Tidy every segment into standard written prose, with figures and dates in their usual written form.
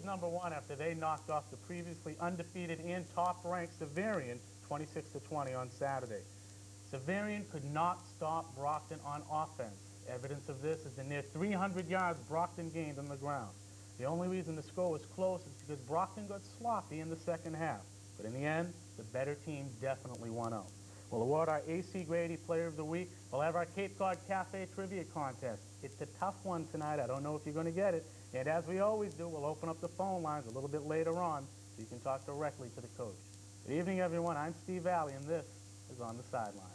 #1 after they knocked off the previously undefeated and top-ranked Xaverian 26-20 on Saturday. Xaverian could not stop Brockton on offense. Evidence of this is the near 300 yards Brockton gained on the ground. The only reason the score was close is because Brockton got sloppy in the second half. But in the end, the better team definitely won out. We'll award our A.C. Grady Player of the Week. We'll have our Cape Cod Cafe Trivia Contest. It's a tough one tonight. I don't know if you're going to get it. And as we always do, we'll open up the phone lines a little bit later on so you can talk directly to the coach. Good evening, everyone. I'm Steve Alley, and this is On the Sidelines.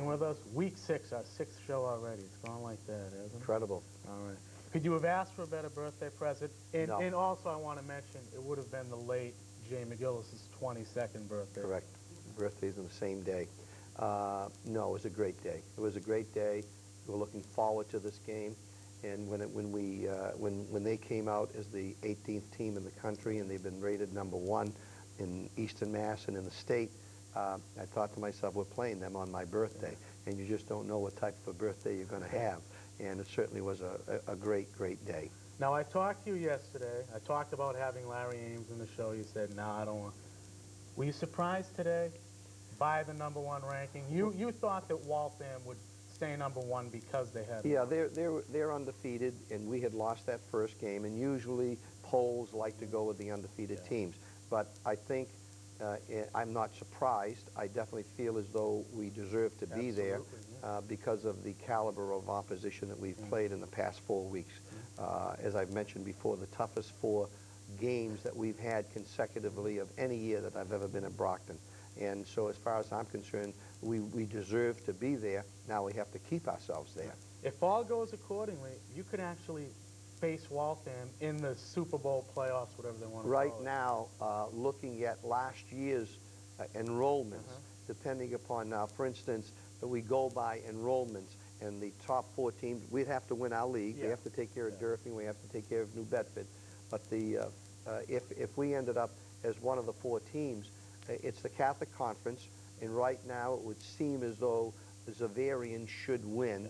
With us. Week 6, our 6th show already. It's gone like that, hasn't it? Incredible. All right. Could you have asked for a better birthday present? And, no. And also, I want to mention, it would have been the late Jay McGillis' 22nd birthday. Correct. Birthday's on the same day. No, it was a great day. It was a great day. We were looking forward to this game. And when they came out as the 18th team in the country, and they've been rated #1 in Eastern Mass and in the state, I thought to myself, we're playing them on my birthday, and you just don't know what type of a birthday you're going to have. And it certainly was a great, great day. Now, I talked to you yesterday. I talked about having Larry Ames in the show. You said, no, I don't want. Were you surprised today by the #1 ranking? You thought that Waltham would stay #1 because they had. Yeah, they're undefeated, and we had lost that first game. And usually polls like to go with the undefeated teams. But I think I'm not surprised. I definitely feel as though we deserve to be there because of the caliber of opposition that we've played in the past 4 weeks. As I've mentioned before, the toughest 4 games that we've had consecutively of any year that I've ever been at Brockton. And so as far as I'm concerned, we deserve to be there. Now we have to keep ourselves there. If all goes accordingly, you could actually face Waltham in the Super Bowl playoffs, whatever they want to call it. Right now, looking at last year's enrollments, depending upon, for instance, that we go by enrollments, and the top 4 teams, we'd have to win our league. We have to take care of Durfee, we have to take care of New Bedford. But if we ended up as one of the 4 teams, it's the Catholic Conference, and right now it would seem as though Xaverian should win.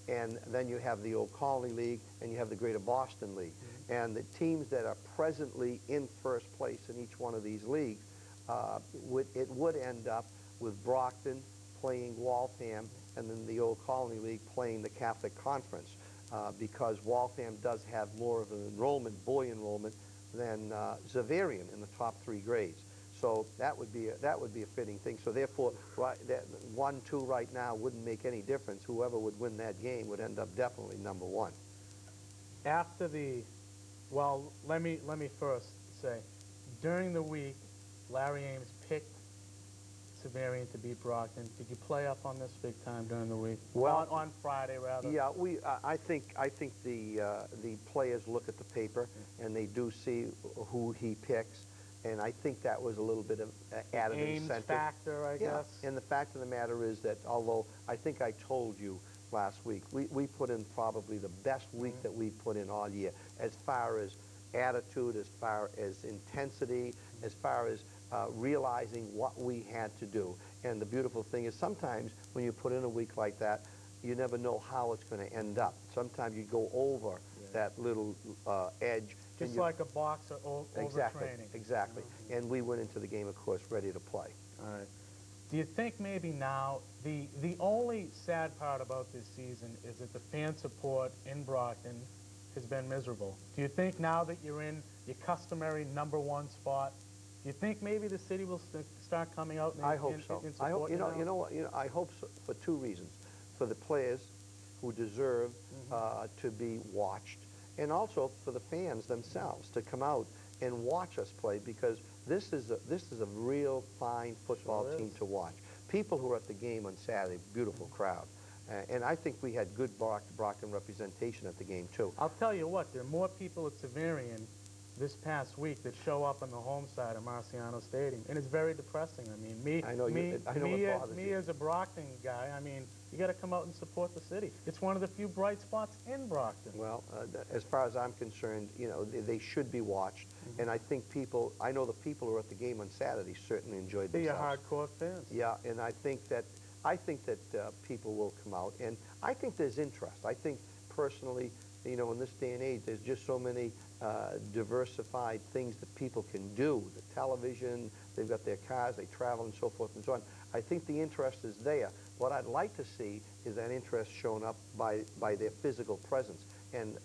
And then you have the Old Colony League, and you have the Greater Boston League. And the teams that are presently in first place in each one of these leagues, it would end up with Brockton playing Waltham, and then the Old Colony League playing the Catholic Conference, because Waltham does have more of an enrollment, boy enrollment, than Xaverian in the top 3 grades. So that would be a fitting thing. So therefore, that 1-2 right now wouldn't make any difference. Whoever would win that game would end up definitely #1. After the, well, let me first say, during the week, Larry Ames picked Xaverian to beat Brockton. Did you play up on this big time during the week? Well, on Friday rather. Yeah, I think the players look at the paper and they do see who he picks. And I think that was a little bit of added incentive. Factor, I guess. And the fact of the matter is that, although I think I told you last week, we put in probably the best week that we've put in all year, as far as attitude, as far as intensity, as far as realizing what we had to do. And the beautiful thing is sometimes when you put in a week like that, you never know how it's going to end up. Sometimes you go over that little edge, Just like a boxer Exactly, overtraining. exactly. And we went into the game, of course, ready to play. All right. Do you think maybe now, the only sad part about this season is that the fan support in Brockton has been miserable. Do you think now that you're in your customary #1 spot, do you think maybe the city will start coming out and I hope so. and I hope, supporting now? you know what, I hope so for two reasons. For the players who deserve to be watched, and also for the fans themselves to come out and watch us play, because this is a real fine football Sure team is. to watch. People who are at the game on Saturday, beautiful crowd. And I think we had good Brockton representation at the game, too. I'll tell you what, there are more people at Xaverian this past week that show up on the home side of Marciano Stadium, and it's very depressing. I mean, me it bothers you. as a Brockton guy, I mean, you got to come out and support the city. It's one of the few bright spots in Brockton. Well, as far as I'm concerned, you know, they should be watched, and I think I know the people who were at the game on Saturday certainly enjoyed They're your themselves. hardcore fans. Yeah, and I think that people will come out, and I think there's interest. I think personally, you know, in this day and age, there's just so many diversified things that people can do. The television, they've got their cars, they travel and so forth and so on. I think the interest is there. What I'd like to see is that interest shown up by their physical presence, and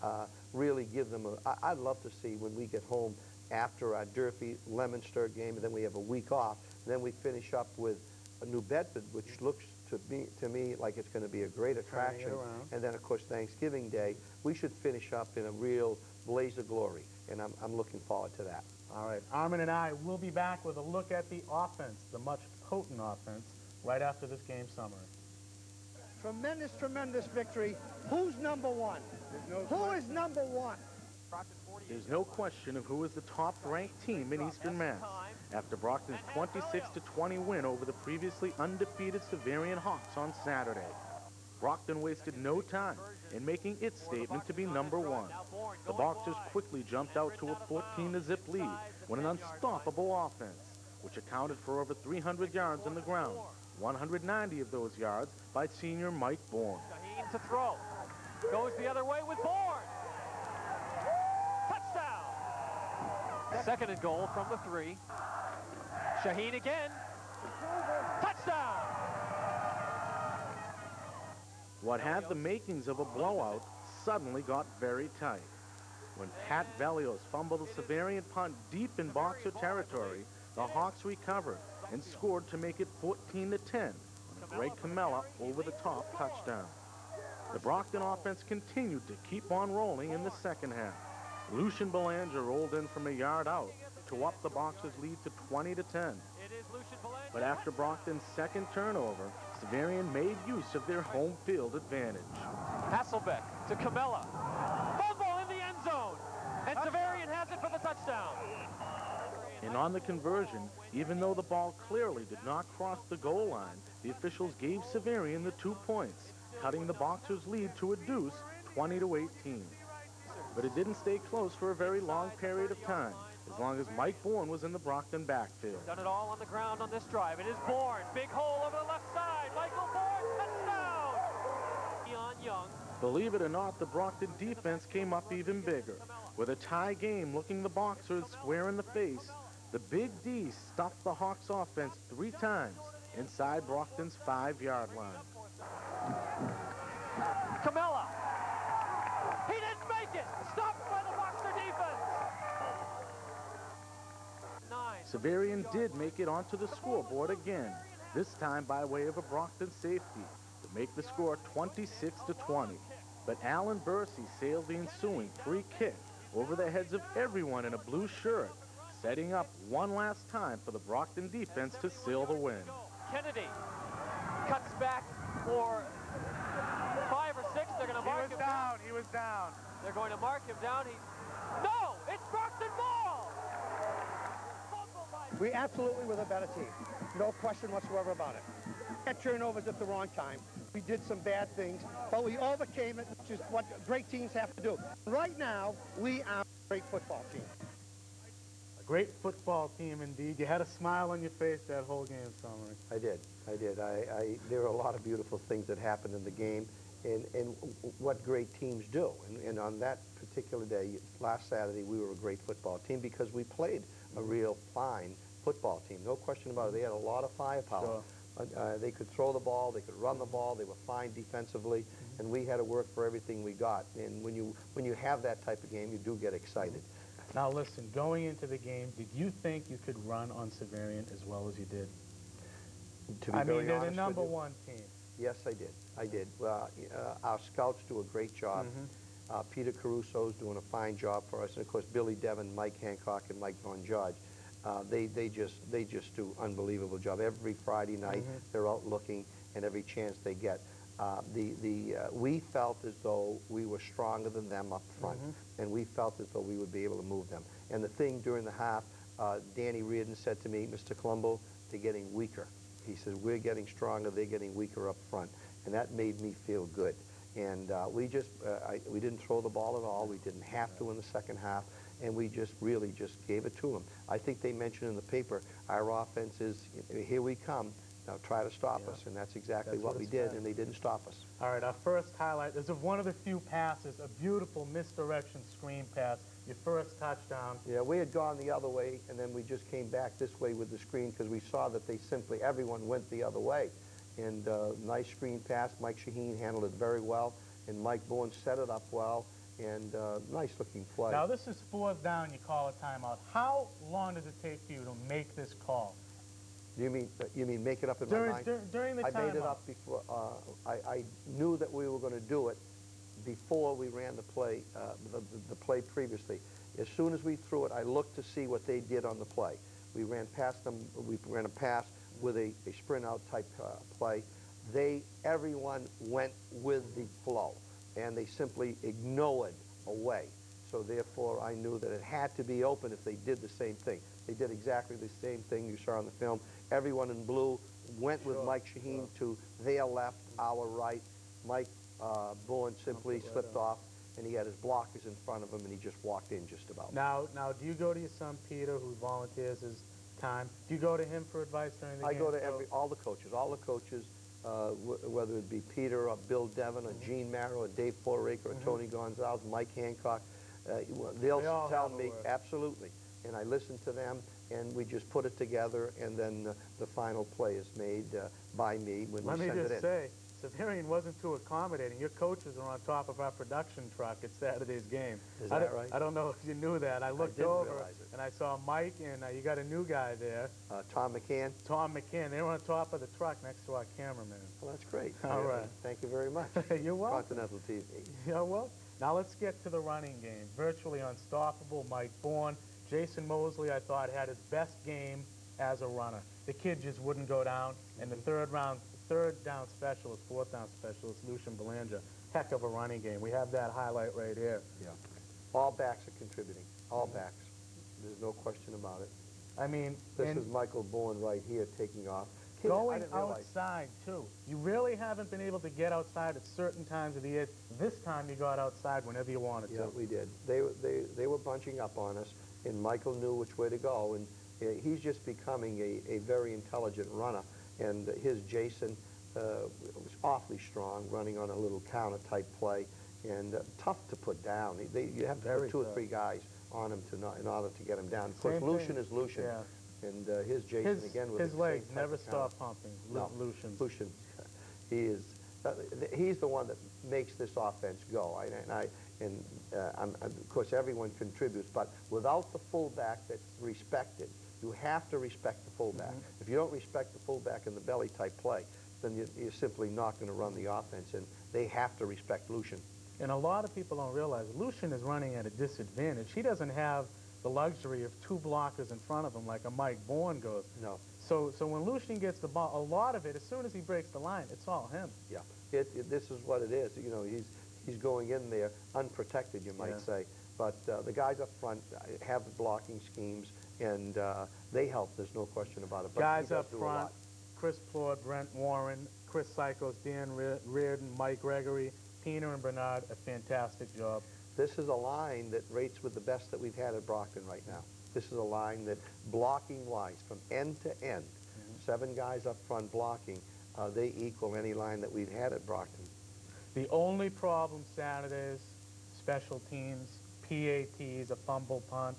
really give them I'd love to see when we get home after our Durfee Leominster game, and then we have a week off, and then we finish up with New Bedford, which looks to me like it's going to be a great attraction. And then, of course, Thanksgiving Day, we should finish up in a real blaze of glory, and I'm looking forward to that. All right, Armin and I will be back with a look at the offense, the much potent offense, right after this game summary. Tremendous, tremendous victory. Who's #1? Who is #1? There's no question of who is the top-ranked team in Eastern Mass after Brockton's 26-20 win over the previously undefeated Xaverian Hawks on Saturday. Brockton wasted no time in making its statement to be #1. The Boxers quickly jumped out to a 14-0 lead with an unstoppable offense, which accounted for over 300 yards on the ground, 190 of those yards by senior Mike Bourne. Shaheen to throw. Goes the other way with Bourne. Touchdown! Second and goal from the 3. Shaheen again. Touchdown! What had the makings of a blowout suddenly got very tight. When Pat Velios fumbled a Xaverian punt deep in Boxer territory, the Hawks recovered and scored to make it 14-10 on a Greg Camella over-the-top touchdown. The Brockton offense continued to keep on rolling in the second half. Lucian Belanger rolled in from a yard out to up the Boxers' lead to 20-10. But after Brockton's second turnover, Xaverian made use of their home field advantage. Hasselbeck to Camella. Fumble in the end zone. And Xaverian has it for the touchdown. And on the conversion, even though the ball clearly did not cross the goal line, the officials gave Xaverian the 2 points, cutting the Boxers' lead to a deuce, 20-18. But it didn't stay close for a very long period of time, as long as Mike Bourne was in the Brockton backfield. Done it all on the ground on this drive. It is Bourne. Big hole over the left side. Michael Bourne, touchdown! Keon Young. Believe it or not, the Brockton defense came up even bigger. With a tie game looking the Boxers square in the face, the Big D stuffed the Hawks offense 3 times inside Brockton's 5-yard line. Camella. He didn't make it. Stopped by the Boxer defense. 9. Xaverian did make it onto the scoreboard again, this time by way of a Brockton safety, to make the score 26-20. But Alan Bursey sailed the ensuing free kick over the heads of everyone in a blue shirt, setting up one last time for the Brockton defense to seal the win. Kennedy cuts back for 5 or 6. They're going to mark him down. He was down. They're going to mark him down. No! It's Brockton ball! We absolutely were the better team. No question whatsoever about it. Had turnovers at the wrong time. We did some bad things, but we overcame it, which is what great teams have to do. Right now, we are a great football team. A great football team indeed. You had a smile on your face that whole game summary. I did. There were a lot of beautiful things that happened in the game, and what great teams do. And on that particular day, last Saturday, we were a great football team because we played a real fine football team. No question about it. They had a lot of firepower. Sure. They could throw the ball, they could run the ball, they were fine defensively, and we had to work for everything we got. And when you have that type of game, you do get excited. Now listen, going into the game, did you think you could run on Xaverian as well as you did? To be I very mean, they're the honest number with you, one team. yes, I did. I did. Our scouts do a great job. Peter Caruso's doing a fine job for us, and of course Billy Devon, Mike Hancock, and Mike Von George. They just do unbelievable job. Every Friday night they're out looking, and every chance they get. We felt as though we were stronger than them up front, and we felt as though we would be able to move them. And the thing during the half, Danny Reardon said to me, Mr. Colombo, they're getting weaker. He says, we're getting stronger, they're getting weaker up front. And that made me feel good. And we didn't throw the ball at all. We didn't have to in the second half. And we just really just gave it to them. I think they mentioned in the paper, our offense is, here we come, now try to stop us. And that's exactly what we did, and they didn't stop us. All right, our first highlight is of one of the few passes, a beautiful misdirection screen pass, your first touchdown. Yeah, we had gone the other way, and then we just came back this way with the screen because we saw that everyone went the other way. And nice screen pass. Mike Shaheen handled it very well, and Mike Bourne set it up well, and nice looking play. Now this is 4th down, you call a timeout. How long does it take for you to make this call? You mean make it up in my mind? During the I timeout. made it up before. I knew that we were going to do it before we ran the play, the play previously. As soon as we threw it, I looked to see what they did on the play. We ran past them. We ran a pass with a sprint out type play. Everyone went with the flow, and they simply ignored away. So therefore, I knew that it had to be open if they did the same thing. They did exactly the same thing you saw on the film. Everyone in blue went with Mike Shaheen to their left, our right. Mike Bourne simply slipped off, and he had his blockers in front of him, and he just walked in just about. Now, do you go to your son Peter, who volunteers his time? Do you go to him for advice during the game? I go to all the coaches, whether it be Peter or Bill Devon or Gene Marrow or Dave Foraker or Tony Gonzalez, Mike Hancock. They'll tell me, absolutely. And I listen to them, and we just put it together, and then the final play is made by me when we send it in. Let me just say, Xaverian wasn't too accommodating. Your coaches are on top of our production truck at Saturday's game. Is that right? I don't know if you knew that. I looked didn't over, realize it. and I saw Mike, and you got a new guy there. Tom McCann. Tom McCann. They were on top of the truck next to our cameraman. Well, that's great. All right. Thank you very much. You're welcome. Continental TV. You're welcome. Now let's get to the running game. Virtually unstoppable, Mike Bourne. Jason Mosley, I thought, had his best game as a runner. The kid just wouldn't go down. And the third down specialist, 4th down specialist, Lucian Belanger, heck of a running game. We have that highlight right here. Yeah. All backs are contributing. All backs. There's no question about it. I mean, This is Michael Bourne right here taking off. Kid, I going didn't realize. outside, too. You really haven't been able to get outside at certain times of the year. This time you got outside whenever you wanted to. Yeah, we did. They were bunching up on us, and Michael knew which way to go, and he's just becoming a very intelligent runner. And his Jason was awfully strong, running on a little counter type play, and tough to put down. You have to put 2 or 3 guys on him in order to get him down. Of course, Lucian is Lucian, and his Jason again with his the legs same type never of stop talent. pumping. No, Lucian's. Lucian, he's the one that makes this offense go. Of course, everyone contributes, but without the fullback that's respected, you have to respect the fullback. If you don't respect the fullback in the belly type play, then you're simply not going to run the offense, and they have to respect Lucian. And a lot of people don't realize Lucian is running at a disadvantage. He doesn't have the luxury of 2 blockers in front of him like a Mike Bourne goes. No. So when Lucian gets the ball, a lot of it, as soon as he breaks the line, it's all him. Yeah. This is what it is. You know, he's going in there unprotected, you might say. But the guys up front have the blocking schemes, and they help. There's no question about it. But guys up front, Chris Plord, Brent Warren, Chris Sykos, Dan Reardon, Mike Gregory, Pena and Bernard, a fantastic job. This is a line that rates with the best that we've had at Brockton right now. This is a line that, blocking-wise, from end to end, 7 guys up front blocking, they equal any line that we've had at Brockton. The only problem Saturdays, special teams, PATs, a fumble punt.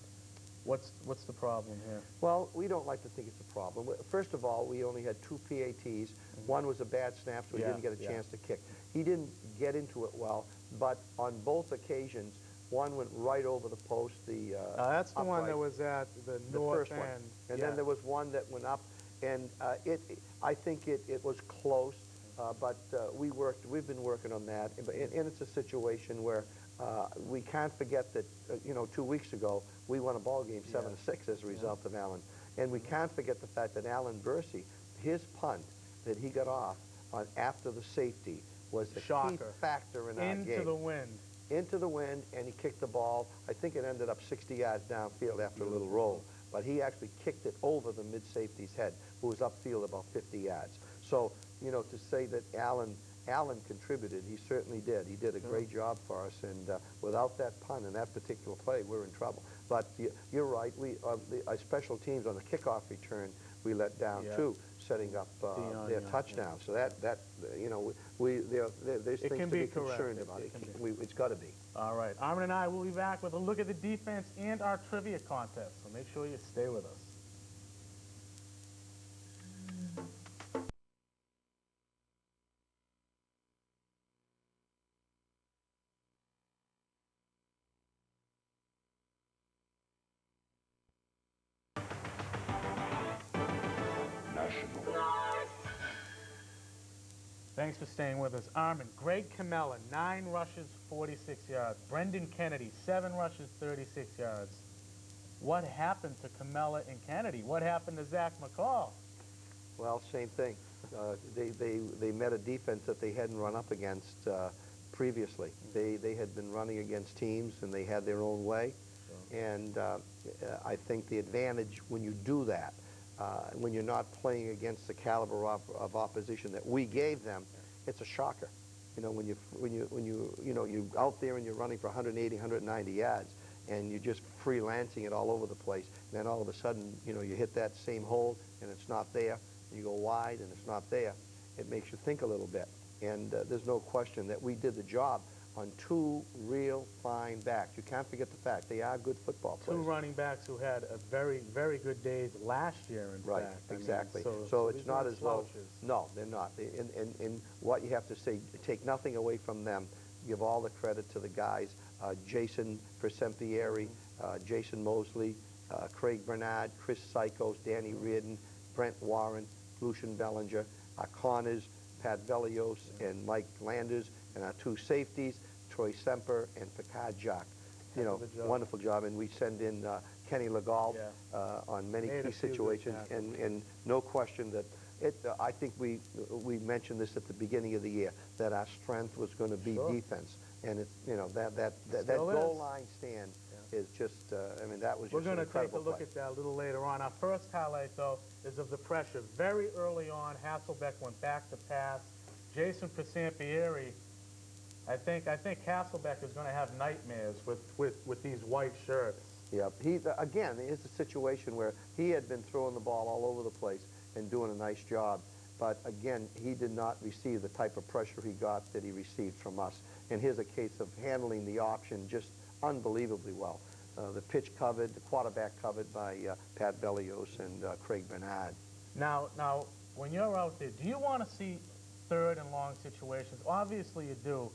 What's the problem here? Well, we don't like to think it's a problem. First of all, we only had 2 PATs. One was a bad snap, so he didn't get a chance to kick. He didn't get into it well, but on both occasions, one went right over the post. That's the one upright. that was at the The north first one. end. And then there was one that went up, and I think it was close, but we've been working on that, and it's a situation where we can't forget that, 2 weeks ago, we won a ball game 7-6 as a result of Allen. And we can't forget the fact that Alan Bursey, his punt that he got off on after the safety was the key factor in our game. Into the wind. Into the wind, and he kicked the ball. I think it ended up 60 yards downfield after a little roll. But he actually kicked it over the mid-safety's head, who was upfield about 50 yards. So, to say that Allen contributed, he certainly did. He did a great job for us, and without that punt and that particular play, we're in trouble. But you're right. Our special teams on the kickoff return, we let down too, setting up their touchdown. So there's things to be concerned about. It's got to be. All right. Armin and I will be back with a look at the defense and our trivia contest. So make sure you stay with us. Thanks for staying with us. Armin, Greg Camella, 9 rushes, 46 yards. Brendan Kennedy, 7 rushes, 36 yards. What happened to Camella and Kennedy? What happened to Zach McCall? Well, same thing. They met a defense that they hadn't run up against previously. They had been running against teams, and they had their own way. And I think the advantage when you do that, when you're not playing against the caliber of opposition that we gave them, it's a shocker. When you're out there and you're running for 180, 190 yards, and you're just freelancing it all over the place, and then all of a sudden, you hit that same hole, and it's not there. You go wide, and it's not there. It makes you think a little bit. And there's no question that we did the job on 2 real fine backs. You can't forget the fact they are good football players. 2 running backs who had a very, very good days last year, in right, fact. Exactly. I mean, so it's not as though, slouches. no, they're not. And what you have to say, take nothing away from them. Give all the credit to the guys, Jason Persempieri, Jason Mosley, Craig Bernard, Chris Sykos, Danny Reardon, Brent Warren, Lucian Bellinger, our corners, Pat Velios and Mike Landers, and our 2 safeties, Troy Semper and Picard Jacques. Wonderful job. And we send in Kenny Legault on many key situations, and no question that I think we mentioned this at the beginning of the year, that our strength was going to be defense, and it's that goal line stand is just that was just We're going to take a look play. at that a little later on. Our first highlight, though, is of the pressure. Very early on, Hasselbeck went back to pass. Jason Persampieri, I think Hasselbeck is going to have nightmares with these white shirts. Yeah, again, it's a situation where he had been throwing the ball all over the place and doing a nice job, but again, he did not receive the type of pressure he got that he received from us. And here's a case of handling the option just unbelievably well. The pitch covered, the quarterback covered by Pat Velios and Craig Bernard. Now, when you're out there, do you want to see 3rd and long situations? Obviously you do,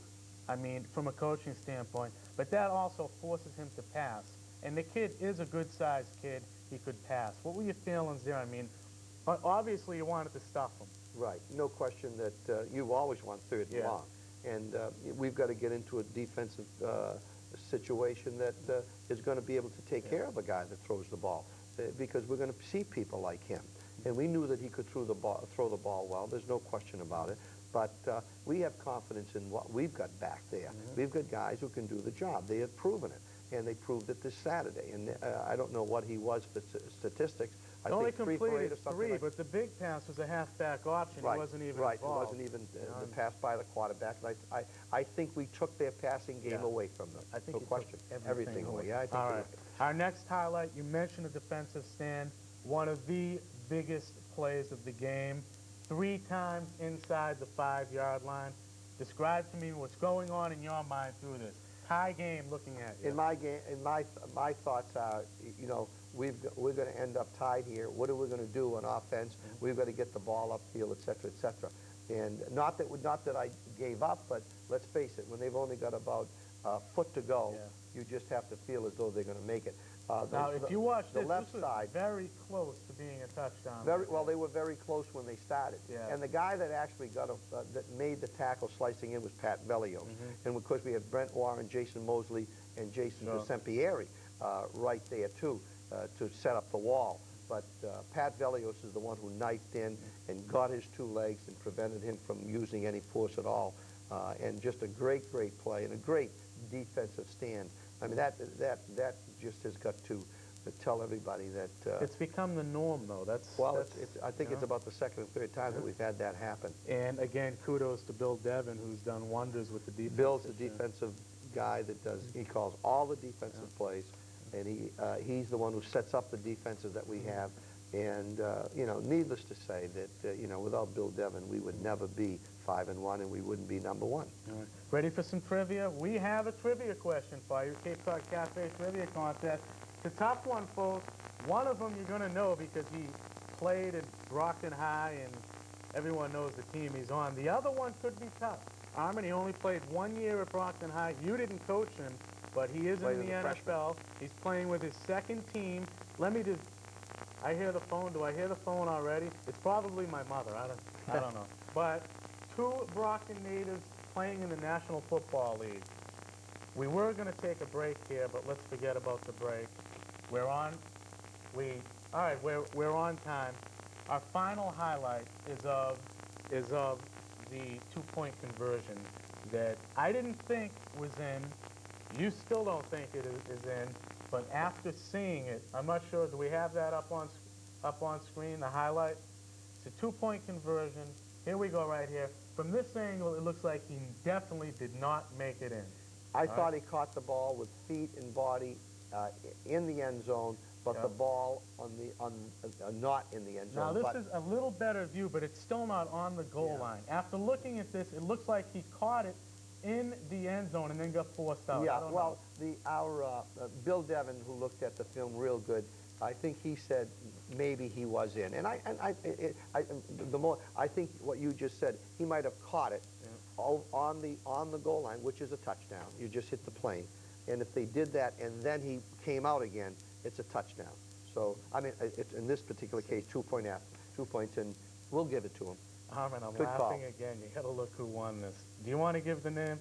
from a coaching standpoint, but that also forces him to pass. And the kid is a good-sized kid. He could pass. What were your feelings there? Obviously you wanted to stuff him. Right. No question that you always want 3rd and long. And we've got to get into a defensive situation that is going to be able to take care of a guy that throws the ball, because we're going to see people like him. And we knew that he could throw the ball well. There's no question about it. But we have confidence in what we've got back there. We've got guys who can do the job. They have proven it, and they proved it this Saturday. And I don't know what he was for statistics. I only think 3 for 8 completed or something 3, like. but the big pass was a halfback option. Right, He wasn't even right. involved. It wasn't even the pass by the quarterback. And I think we took their passing game away from them. I think no question. Everything away. Yeah, I think All they right. Our next highlight, you mentioned a defensive stand. One of the biggest plays of the game. 3 times inside the 5-yard line. Describe to me what's going on in your mind through this. Tie game looking at you. In my game, my thoughts are, you know, we're going to end up tied here. What are we going to do on offense? We've got to get the ball upfield, et cetera, et cetera. And not that I gave up, but let's face it, when they've only got about a foot to go, you just have to feel as though they're going to make it. Now, if you watch the this, left this was side, very close to being a touchdown. well, they were very close when they started. Yeah. And the guy that actually that made the tackle slicing in was Pat Velios. And of course, we had Brent Warren, Jason Mosley, and Jason Desempieri right there too to set up the wall. But Pat Velios is the one who knifed in and got his two legs and prevented him from using any force at all. And just a great, great play and a great defensive stand. I mean, that just has got to tell everybody that... it's become the norm, though. I think it's about the second or third time that we've had that happen. And, again, kudos to Bill Devin, who's done wonders with the defense. Bill's the defensive guy that does, he calls all the defensive plays, and he's the one who sets up the defenses that we have. And, you know, needless to say that, you know, without Bill Devin, we would never be 5-1, and we wouldn't be number one. All right. Ready for some trivia? We have a trivia question for you, Cape Cod Cafe Trivia Contest. It's a tough one, folks. One of them you're going to know because he played at Brockton High, and everyone knows the team he's on. The other one could be tough. Armin, he only played 1 year at Brockton High. You didn't coach him, but he is in the NFL. He's playing with his second team. Let me just... I hear the phone. Do I hear the phone already? It's probably my mother. I don't know. But two Brockton natives playing in the National Football League. We were going to take a break here, but let's forget about the break. We're on time. Our final highlight is of the two-point conversion that I didn't think was in. You still don't think it is in. But after seeing it, I'm not sure, do we have that up on screen, the highlight? It's a two-point conversion. Here we go right here. From this angle, it looks like he definitely did not make it in. I thought he caught the ball with feet and body in the end zone, but the ball not in the end zone. Now, this is a little better view, but it's still not on the goal line. After looking at this, it looks like he caught it in the end zone and then got forced out. Yeah, well, our Bill Devin, who looked at the film real good, I think he said maybe he was in. And I think what you just said, he might have caught it on the goal line, which is a touchdown. You just hit the plane. And if they did that and then he came out again, it's a touchdown. So, I mean, in this particular case, 2 points, and we'll give it to him. Armin, I'm Good laughing call. Again. You got to look who won this. Do you want to give the name?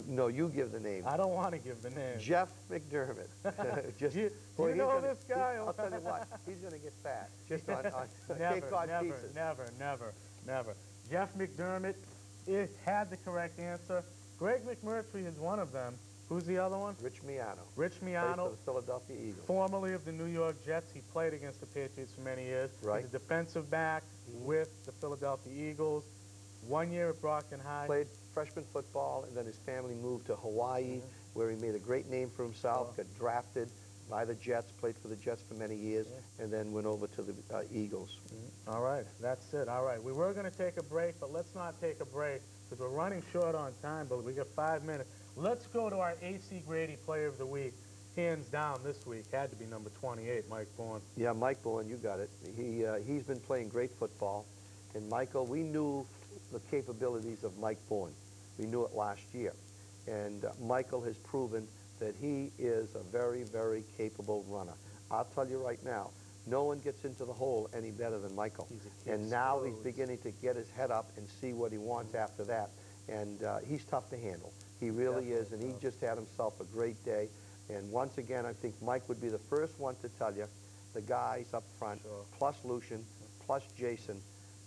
No, you give the name. I don't want to give the name. Jeff McDermott. Do you know this guy? I'll tell you what, he's going to get fat. Just on Never, Cape Cod never, pieces. never. Jeff McDermott had the correct answer. Greg McMurtry is one of them. Who's the other one? Rich Miano. Rich Miano. Played for the Philadelphia Eagles. Formerly of the New York Jets. He played against the Patriots for many years. Right. He's a defensive back with the Philadelphia Eagles. 1 year at Brockton High. Played freshman football, and then his family moved to Hawaii, where he made a great name for himself, got drafted by the Jets, played for the Jets for many years, and then went over to the Eagles. All right, that's it. All right, we were going to take a break, but let's not take a break because we're running short on time, but we got 5 minutes. Let's go to our A.C. Grady Player of the Week. Hands down this week had to be number 28, Mike Bourne. Yeah, Mike Bourne, you got it. He's been playing great football. And Michael, we knew the capabilities of Mike Bourne. We knew it last year. And Michael has proven that he is a very, very capable runner. I'll tell you right now, no one gets into the hole any better than Michael. And now he's beginning to get his head up and see what he wants after that. And he's tough to handle. He really is, and he just had himself a great day. And once again, I think Mike would be the first one to tell you the guys up front, plus Lucian, plus Jason,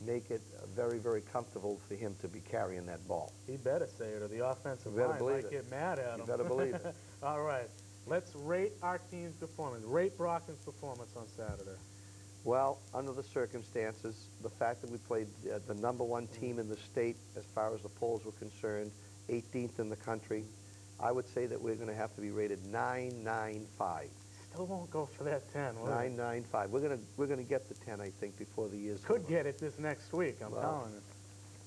make it very, very comfortable for him to be carrying that ball. He better say it, or the offensive You better line believe might it. get mad at him. You better believe it. All right, let's rate our team's performance. Rate Brockton's performance on Saturday. Well, under the circumstances, the fact that we played the #1 team in the state as far as the polls were concerned, 18th in the country, I would say that we're going to have to be rated 9.95. Still won't go for that 10, will it? 9.95. We're going to get the 10, I think, before the year's Could over. get it this next week, I'm telling you.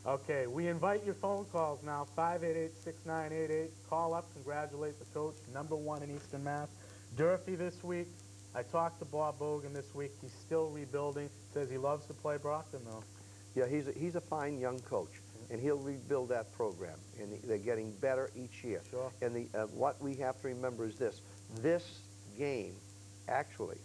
Okay, we invite your phone calls now, 588-6988. Call up, congratulate the coach, #1 in Eastern Mass. Durfee this week. I talked to Bob Bogan this week. He's still rebuilding. Says he loves to play Brockton, though. Yeah, he's a fine young coach, and he'll rebuild that program, and they're getting better each year. Sure. And what we have to remember is this game actually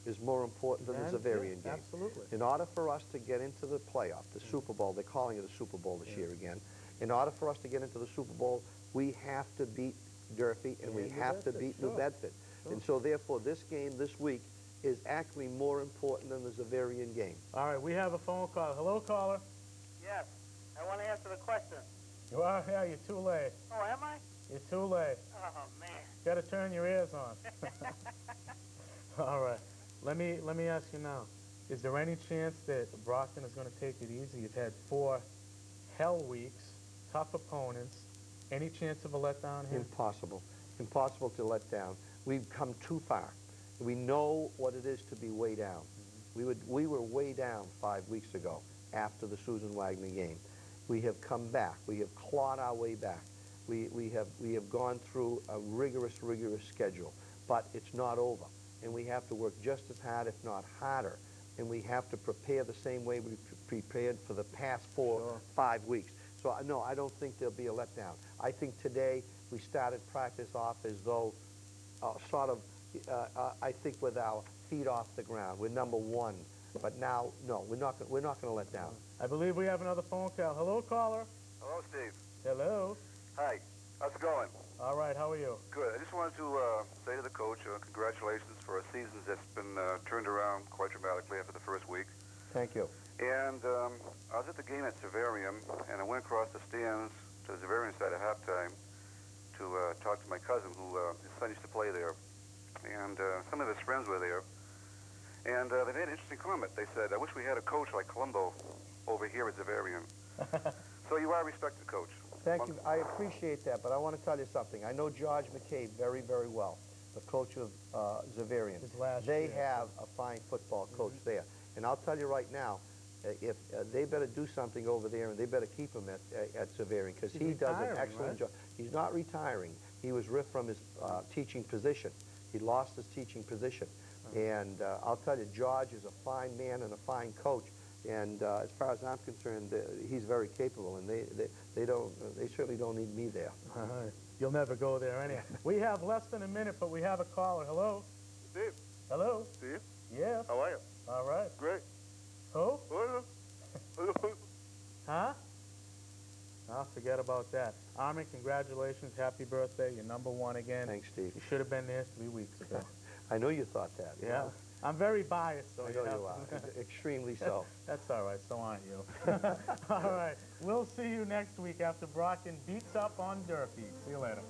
is more important than the Xaverian game. Absolutely. In order for us to get into the playoff, the Super Bowl, they're calling it a Super Bowl this year again. In order for us to get into the Super Bowl, we have to beat Durfee and we have to beat New Bedford. And so therefore this game this week is actually more important than the Xaverian game. All right, we have a phone call. Hello, caller. Yes, I want to answer the question. You are? Yeah, you're too late. Oh, am I? You're too late. Oh, man. Got to turn your ears on. All right. Let me ask you now. Is there any chance that Brockton is going to take it easy? You've had 4 hell weeks, tough opponents. Any chance of a letdown here? Impossible. Impossible to let down. We've come too far. We know what it is to be way down. We were way down 5 weeks ago after the Susan Wagner game. We have come back. We have clawed our way back. We have gone through a rigorous schedule, but it's not over. And we have to work just as hard, if not harder. And we have to prepare the same way we prepared for the past 4 or 5 weeks. So, no, I don't think there'll be a letdown. I think today we started practice off as though I think with our feet off the ground. We're #1. But now, no, we're not going to let down. I believe we have another phone call. Hello, caller. Hello, Steve. Hello. Hi. How's it going? All right, how are you? Good. I just wanted to say to the coach, congratulations for a season that's been turned around quite dramatically after the first week. Thank you. And I was at the game at Xaverian, and I went across the stands to the Xaverian side at halftime to talk to my cousin, who his son used to play there. And some of his friends were there. And they made an interesting comment. They said, I wish we had a coach like Colombo over here at Xaverian. So you are a respected coach. Thank you. I appreciate that, but I want to tell you something. I know George McCabe very, very well, the coach of Xaverian. They have a fine football coach there. And I'll tell you right now, if they better do something over there, and they better keep him at Xaverian, because he does an excellent job. He's not retiring. He was ripped from his teaching position. He lost his teaching position. And I'll tell you, George is a fine man and a fine coach. And as far as I'm concerned, he's very capable, and they certainly don't need me there. You'll never go there anyway. We have less than a minute, but we have a caller. Hello? Steve. Hello? Steve? Yes. How are you? All right. Great. Who? Huh? Oh, forget about that. Armin, congratulations. Happy birthday. You're #1 again. Thanks, Steve. You should have been there 3 weeks ago. I know you thought that. Yeah. I'm very biased, so I know you are. Extremely so. That's all right. So aren't you. All right. We'll see you next week after Brockton beats up on Durfee. See you later.